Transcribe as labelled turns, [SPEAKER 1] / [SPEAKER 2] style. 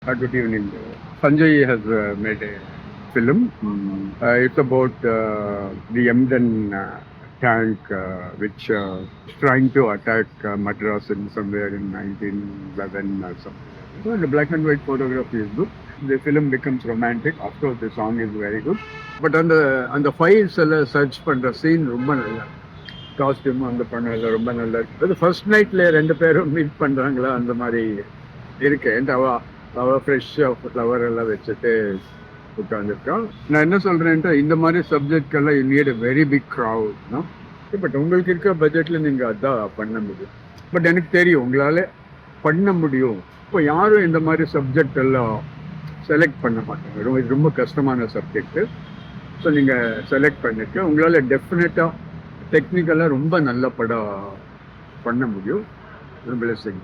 [SPEAKER 1] Good evening. Sanjay has made a film. It's about the Emden tank which is trying to attack Madras in somewhere in 1911 or something. So the black and white photography is good. The film becomes romantic. Of course, the song is very good. But on the files search பண்ற scene ரொம்ப நல்லா costume அந்த பண்ணல ரொம்ப நல்லா இருக்கு. அது first நைட்ல ரெண்டு பேரும் மீட் பண்றாங்களா அந்த மாதிரி இருக்கு. அவ ஃப்ரெஷ்ஷாக ஃப்ளவர் எல்லாம் வச்சுட்டு உட்காந்துருக்கான். நான் என்ன சொல்றேன்ட்டு இந்த மாதிரி சப்ஜெக்ட்கெல்லாம் you need very big crowd. But உங்களுக்கு இருக்க பட்ஜெட்டில் நீங்கள் அதான் பண்ண முடியும். பட் எனக்கு தெரியும் உங்களால் பண்ண முடியும். இப்போ யாரும் இந்த மாதிரி சப்ஜெக்ட் எல்லாம் செலக்ட் பண்ண மாட்டாங்க. இது ரொம்ப கஷ்டமான சப்ஜெக்ட்டு. ஸோ நீங்கள் செலக்ட் பண்ணிட்டு உங்களால் டெஃபினட்டாக டெக்னிக்கலாக ரொம்ப நல்ல படம் பண்ண முடியும். பிளஸிங்.